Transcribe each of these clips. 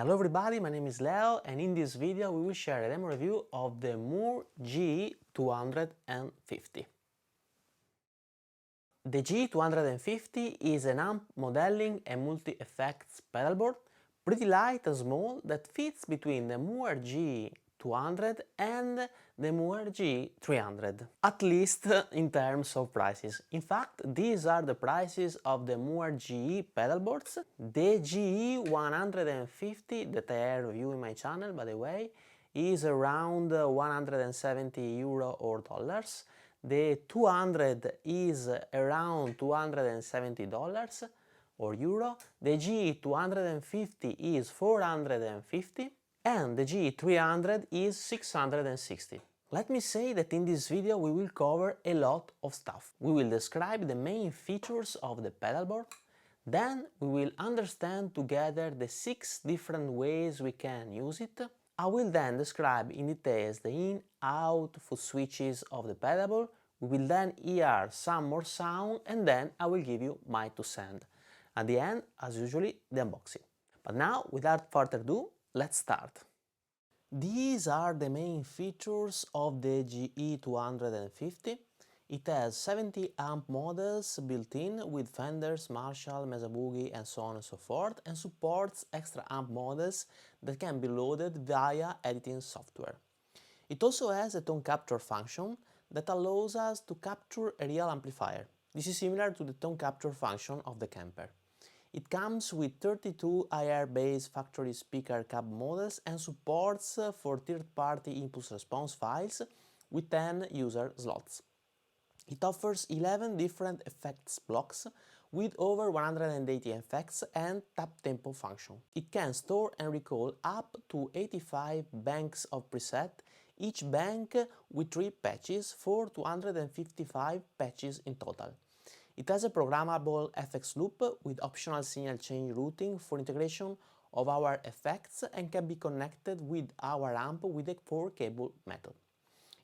Hello everybody, my name is Leo and in this video we will share a demo review of the Mooer GE 250. The GE 250 is an amp modeling and multi-effects pedalboard, pretty light and small, that fits between the Mooer GE 200 and the Mooer GE 300, at least in terms of prices. In fact, these are the prices of the Mooer GE pedalboards. The GE 150 that I review in my channel, by the way, is around 170 euro or dollars. The 200 is around $270 or euro. The GE 250 is 450 and the GE 300 is 660. Let me say that in this video we will cover a lot of stuff. We will describe the main features of the pedalboard, then we will understand together the 6 different ways we can use it. I will then describe in details the in-out foot switches of the pedalboard. We will then hear some more sound and then I will give you my 2 cents. At the end, as usually, the unboxing. But now, without further ado, let's start. These are the main features of the GE 250. It has 70 amp models built in with Fenders, Marshall, MesaBoogie and so on and so forth, and supports extra amp models that can be loaded via editing software. It also has a tone capture function that allows us to capture a real amplifier. This is similar to the tone capture function of the Kemper. It comes with 32 IR-based factory speaker cab models and supports for third-party impulse response files with 10 user slots. It offers 11 different effects blocks with over 180 effects and tap tempo function. It can store and recall up to 85 banks of preset, each bank with 3 patches for 255 patches in total. It has a programmable FX loop with optional signal change routing for integration of our effects and can be connected with our amp with a 4-cable method.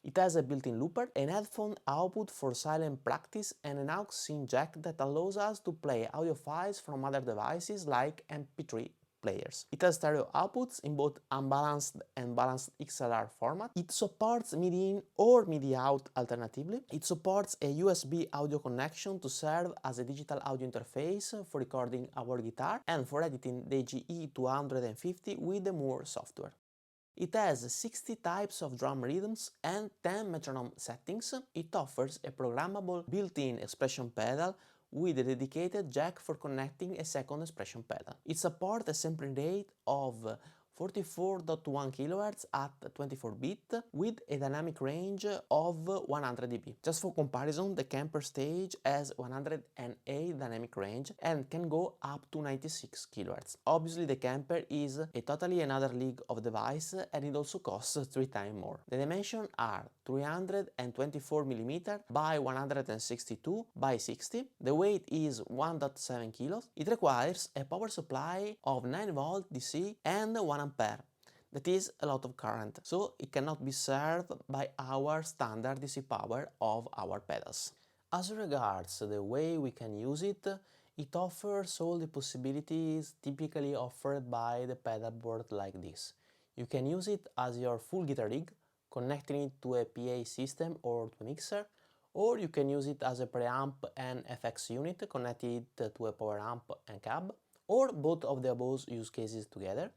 It has a built-in looper, an headphone output for silent practice and an aux in jack that allows us to play audio files from other devices like MP3 players. It has stereo outputs in both unbalanced and balanced XLR format. It supports MIDI-in or MIDI-out alternatively. It supports a USB audio connection to serve as a digital audio interface for recording our guitar and for editing the GE 250 with the Mooer software. It has 60 types of drum rhythms and 10 metronome settings. It offers a programmable built-in expression pedal with a dedicated jack for connecting a second expression pedal. It supports a sampling rate of 44.1 kHz at 24-bit with a dynamic range of 100 dB. Just for comparison, the Kemper Stage has 108 dynamic range and can go up to 96 kHz. Obviously, the Kemper is a totally another league of device and it also costs 3 times more. The dimensions are 324 mm by 162 by 60. The weight is 1.7 kilos. It requires a power supply of 9 volt DC and 1 ampere. That is a lot of current, so it cannot be served by our standard DC power of our pedals. As regards the way we can use it, it offers all the possibilities typically offered by the pedalboard like this. You can use it as your full guitar rig, connecting it to a PA system or to a mixer, or you can use it as a preamp and FX unit, connected to a power amp and cab, or both of the above use cases together.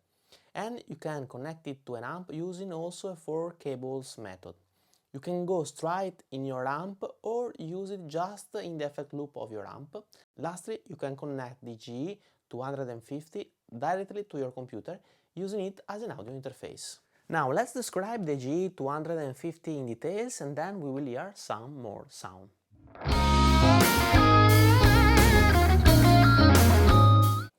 And you can connect it to an amp using also a 4 cables method. You can go straight in your amp or use it just in the effect loop of your amp. Lastly, you can connect the GE 250 directly to your computer using it as an audio interface. Now let's describe the GE 250 in details and then we will hear some more sound.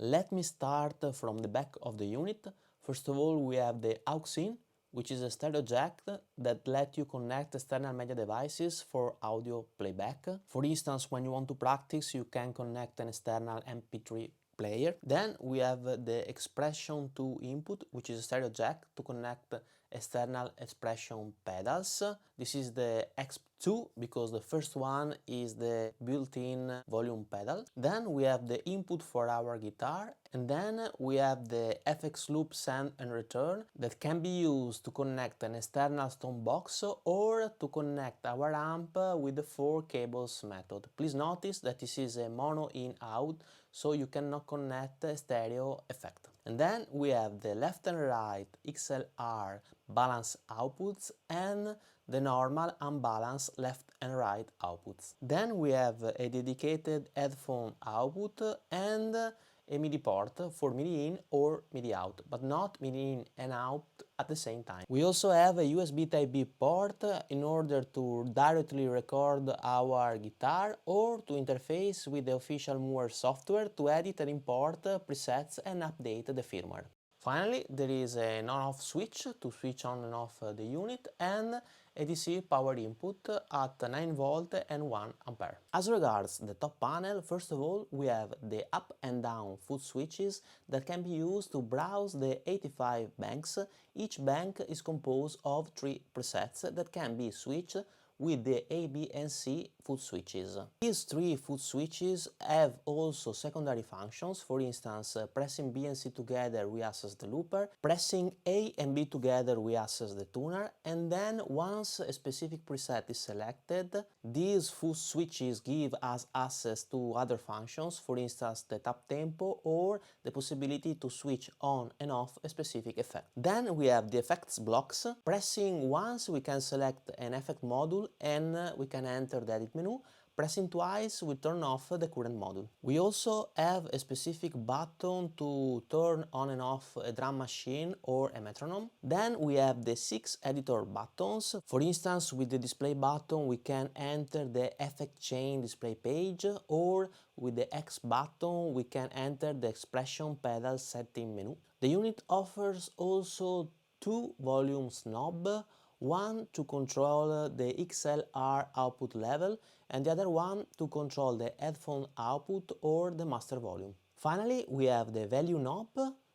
Let me start from the back of the unit. First of all, we have the aux in, which is a stereo jack that lets you connect external media devices for audio playback. For instance, when you want to practice, you can connect an external MP3 player. Then we have the expression 2 input, which is a stereo jack to connect external expression pedals. This is the X2 because the first one is the built-in volume pedal. Then we have the input for our guitar, and then we have the FX loop send and return that can be used to connect an external stone box or to connect our amp with the 4 cables method. Please notice that this is a mono in out, so you cannot connect a stereo effect. And then we have the left and right XLR balance outputs and the normal unbalanced left and right outputs. Then we have a dedicated headphone output and a MIDI port for MIDI in or MIDI out, but not MIDI in and out at the same time. We also have a USB Type-B port in order to directly record our guitar or to interface with the official Mooer software to edit and import presets and update the firmware. Finally, there is an on-off switch to switch on and off the unit and a DC power input at 9 volt and 1 ampere. As regards the top panel, first of all, we have the up and down foot switches that can be used to browse the 85 banks. Each bank is composed of 3 presets that can be switched with the A, B and C foot switches. These 3 foot switches have also secondary functions. For instance, pressing B and C together we access the looper, pressing A and B together we access the tuner, and then once a specific preset is selected, these foot switches give us access to other functions, for instance the tap tempo or the possibility to switch on and off a specific effect. Then we have the effects blocks. Pressing once we can select an effect module and we can enter the edit menu. Pressing twice we turn off the current module. We also have a specific button to turn on and off a drum machine or a metronome. Then we have the 6 editor buttons. For instance, with the display button we can enter the effect chain display page, or with the X button we can enter the expression pedal setting menu. The unit offers also 2 volume knobs, one to control the XLR output level and the other one to control the headphone output or the master volume. Finally, we have the value knob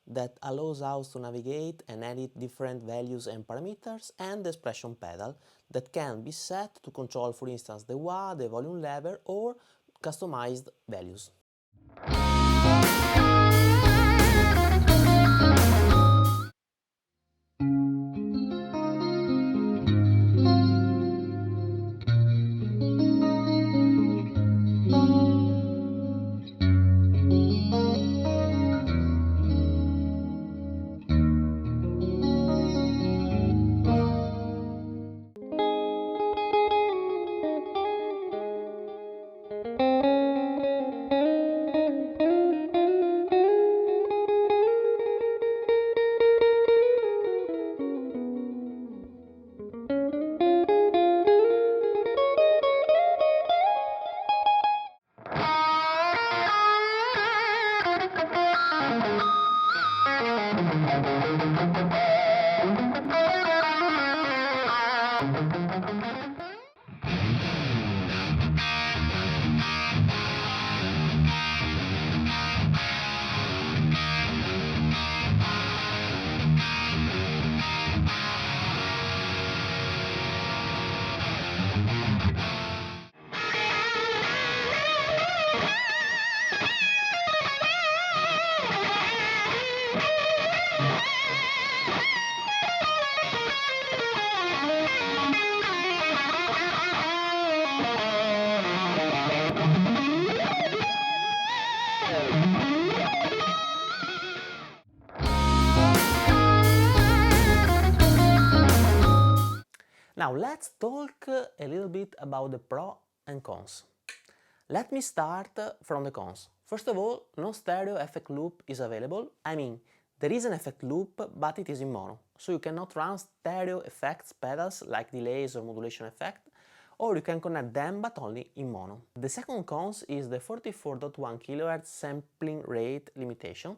that allows us to navigate and edit different values and parameters, and the expression pedal that can be set to control, for instance, the wah, the volume level, or customized values. Now let's talk a little bit about the pros and cons. Let me start from the cons. First of all, no stereo effect loop is available. I mean, there is an effect loop, but it is in mono, so you cannot run stereo effects pedals like delays or modulation effect, or you can connect them but only in mono. The second cons is the 44.1 kHz sampling rate limitation.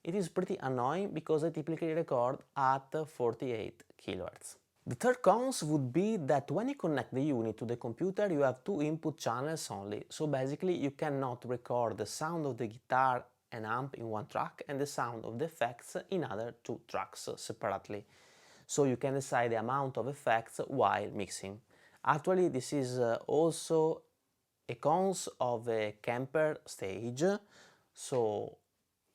It is pretty annoying because I typically record at 48 kHz. The third cons would be that when you connect the unit to the computer you have 2 input channels only, so basically you cannot record the sound of the guitar and amp in one track and the sound of the effects in other 2 tracks separately. So you can decide the amount of effects while mixing. Actually, this is also a cons of a camper stage, so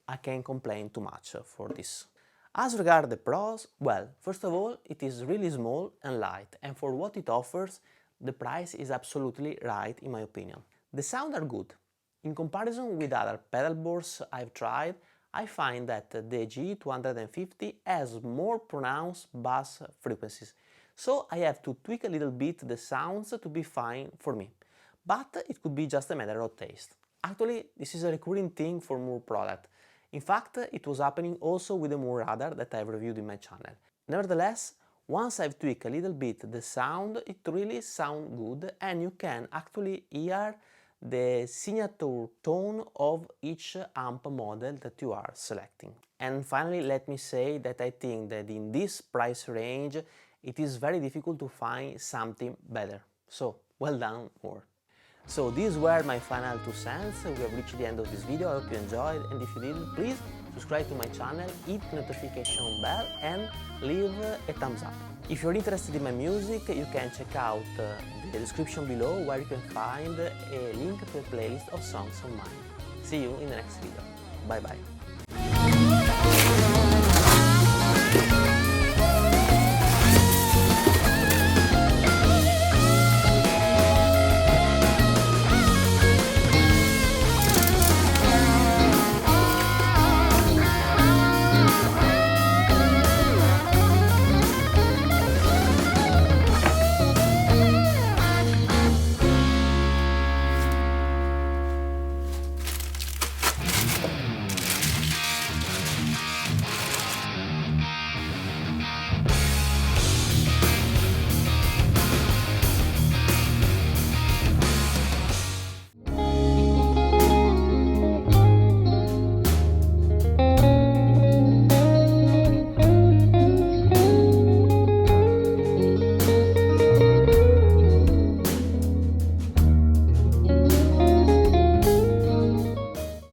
I can't complain too much for this. As regards the pros, well, first of all, it is really small and light, and for what it offers, the price is absolutely right in my opinion. The sound are good. In comparison with other pedalboards I've tried, I find that the GE250 has more pronounced bass frequencies, so I have to tweak a little bit the sounds to be fine for me. But it could be just a matter of taste. Actually, this is a recurring thing for Mooer product. In fact, it was happening also with the Mooer radar that I've reviewed in my channel. Nevertheless, once I've tweaked a little bit the sound, it really sounds good, and you can actually hear the signature tone of each amp model that you are selecting. And finally, let me say that I think that in this price range it is very difficult to find something better. So, well done, Mooer. So these were my final 2 cents. We have reached the end of this video. I hope you enjoyed, and if you did, please subscribe to my channel, hit the notification bell and leave a thumbs up. If you're interested in my music, you can check out the description below where you can find a link to a playlist of songs of mine. See you in the next video. Bye bye.